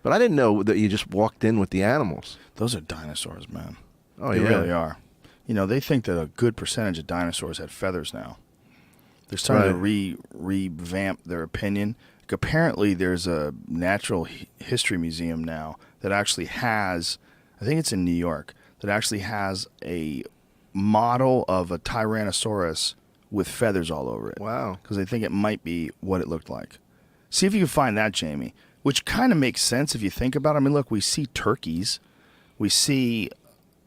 But I didn't know that you just walked in with the animals. Those are dinosaurs, man. Oh, They yeah. really are. You know, they think that a good percentage of dinosaurs had feathers now. They're starting to revamp their opinion. Like, apparently, there's a natural history museum now that actually has, I think it's in New York, that actually has a model of a Tyrannosaurus with feathers all over it. Wow. Because they think it might be what it looked like. See if you can find that, Jamie. Which kind of makes sense if you think about it. I mean, look, we see turkeys. We see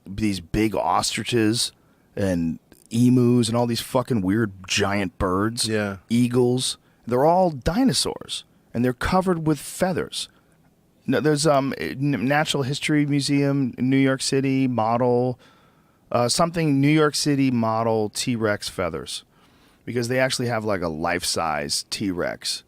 these big ostriches and emus and all these fucking weird giant birds. Yeah. Eagles. They're all dinosaurs. And they're covered with feathers. No, there's Natural History Museum in New York City model, New York City model T-Rex feathers. Because they actually have like a life-size T-Rex.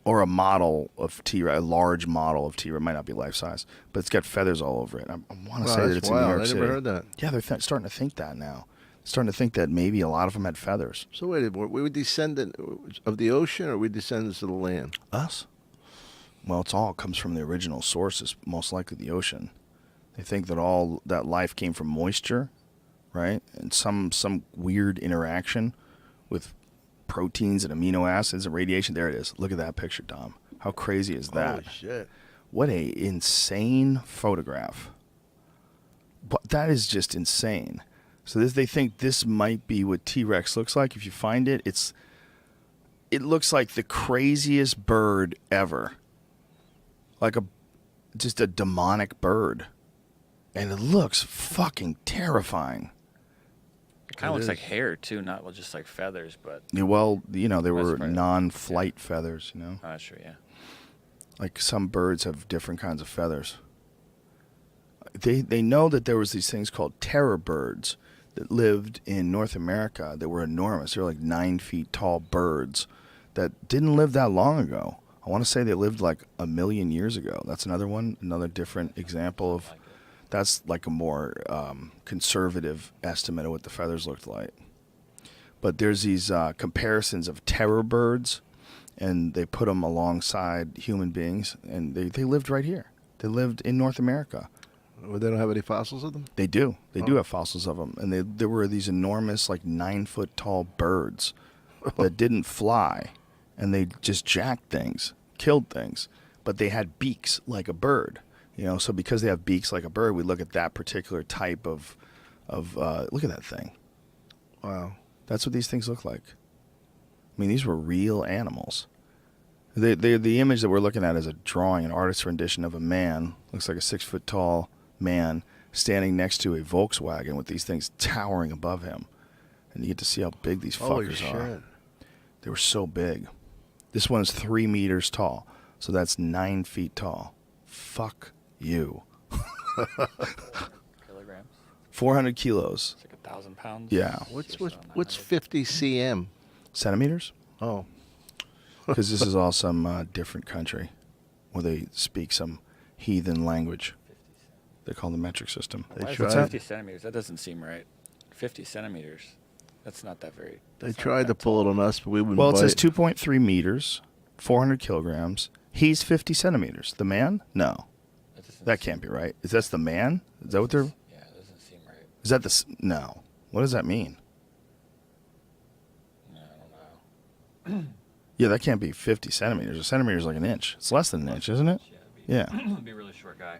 Or a model of T-Rex, a large model of T-Rex. It might not be life-size, but it's got feathers all over it. I want to say that it's in New York City. I never heard that. Yeah, they're starting to think that now. Starting to think that maybe a lot of them had feathers. So wait, were we descendants of the ocean, or are we descendants of the land? Us? Well, it all comes from the original sources, most likely the ocean. They think that all that life came from moisture, right? And some weird interaction with proteins and amino acids and radiation. There it is. Look at that picture, Dom. How crazy is that? Holy shit. What a insane photograph. But that is just insane. So they think this might be what T-Rex looks like. If you find it, it looks like the craziest bird ever. Like just a demonic bird. And it looks fucking terrifying. It kind of looks like hair, too, not just like feathers, but... Yeah, well, you know, they were non-flight feathers, you know? Oh, that's true, yeah. Like some birds have different kinds of feathers. They know that there was these things called terror birds that lived in North America that were enormous. They were like 9 feet tall birds that didn't live that long ago. I want to say they lived like 1 million years ago. That's another one, another different example of... That's like a more conservative estimate of what the feathers looked like. But there's these comparisons of terror birds, and they put them alongside human beings, and they lived right here. They lived in North America. Well, they don't have any fossils of them? They do. They do have fossils of them. And there were these enormous, like 9 foot tall birds that didn't fly, and they just jacked things, killed things, but they had beaks like a bird. You know, so because they have beaks like a bird, we look at that particular type of look at that thing. Wow. That's what these things look like. I mean, these were real animals. The image that we're looking at is a drawing, an artist's rendition of a man. Looks like a 6 foot tall man standing next to a Volkswagen with these things towering above him. And you get to see how big these fuckers are. They were so big. This one is 3 meters tall. So that's 9 feet tall. Fuck you. Kilograms? 400 kilos. It's like 1,000 pounds? Yeah. What's 50 cm? Centimeters? Oh. Because this is all some different country where they speak some heathen language. They call the metric system. Why is it 50 centimeters? That doesn't seem right. 50 centimeters. That's not that very... They tried to pull it on us, but we wouldn't Well, it bite. says 2.3 meters, 400 kilograms. He's 50 centimeters. The man? No. That can't be right. That's the man? Is that what they're... Yeah, it doesn't seem right. Is that No. What does that mean? I don't know. Yeah, that can't be 50 centimeters. A centimeter is like an inch. It's less than an inch, isn't it? Yeah. He'd be a really short guy.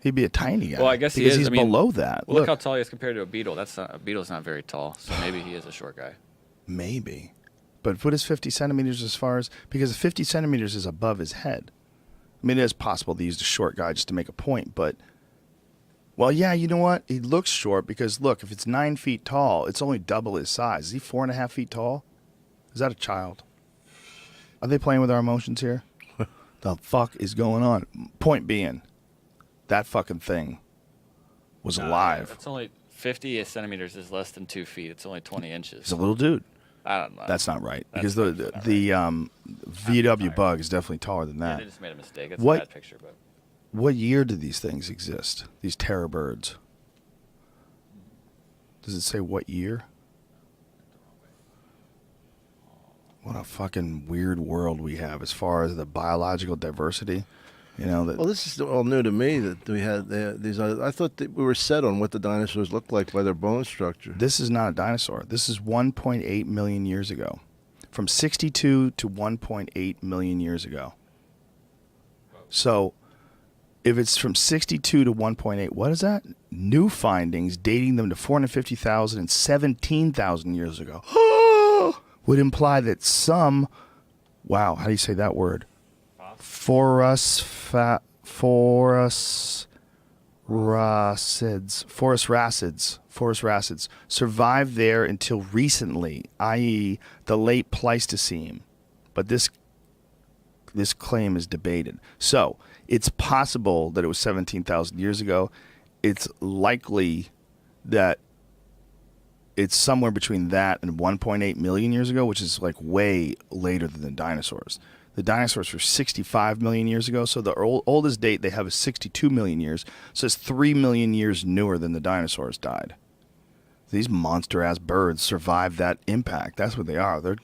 He'd be a tiny guy. Well, I guess he because is. he's below that. Well, look how tall he is compared to a beetle. A beetle's not very tall, so maybe he is a short guy. Maybe. But what is 50 centimeters as far as... Because 50 centimeters is above his head. I mean, it is possible they used a short guy just to make a point, but... Well, yeah, you know what? He looks short because, look, if it's 9 feet tall, it's only double his size. Is he 4.5 feet tall? Is that a child? Are they playing with our emotions here? The fuck is going on? Point being, that fucking thing was alive. It's only 50 centimeters is less than 2 feet. It's only 20 inches. He's a little dude. I don't know. That's not right. Because the VW Bug is definitely taller than Yeah, that. they just made a mistake. It's a bad picture, but... What year did these things exist? These terror birds? Does it say what year? What a fucking weird world we have as far as the biological diversity. You know that. Well, this is all new to me that we had these. I thought that we were set on what the dinosaurs looked like by their bone structure. This is not a dinosaur. This is 1.8 million years ago. From 62 to 1.8 million years ago. So, if it's from 62 to 1.8, what is that? New findings dating them to 450,000 and 17,000 years ago would imply that some, wow, how do you say that word? Forest racids survived there until recently, i.e., the late Pleistocene. But this claim is debated. So it's possible that it was 17,000 years ago. It's likely that it's somewhere between that and 1.8 million years ago, which is like way later than the dinosaurs. The dinosaurs were 65 million years ago, so the oldest date they have is 62 million years. So it's 3 million years newer than the dinosaurs died. These monster-ass birds survived that impact. That's what they are. They're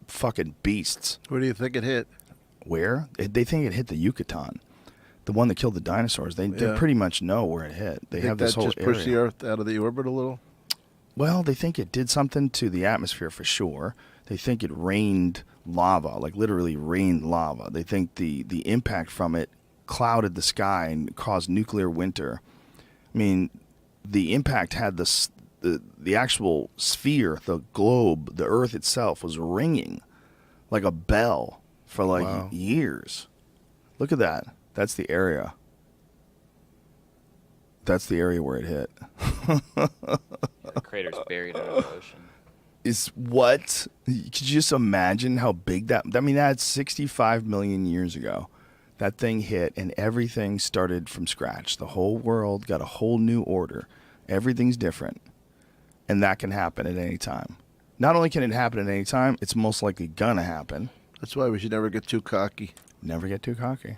fucking beasts. Where do you think it hit? Where? They think it hit the Yucatan. The one that killed the dinosaurs. They pretty much know where it hit. They have this whole area. That just pushed the Earth out of the orbit a little? Well, they think it did something to the atmosphere for sure. They think it rained lava, like literally rained lava. They think the impact from it clouded the sky and caused nuclear winter. I mean, the impact had the actual sphere, the globe, the Earth itself was ringing like a bell for like years. Look at that. That's the area. That's the area where it hit. The crater's buried under the ocean. Is what? Could you just imagine how big that? I mean, that's 65 million years ago. That thing hit, and everything started from scratch. The whole world got a whole new order. Everything's different, and that can happen at any time. Not only can it happen at any time, it's most likely gonna happen. That's why we should never get too cocky. Never get too cocky.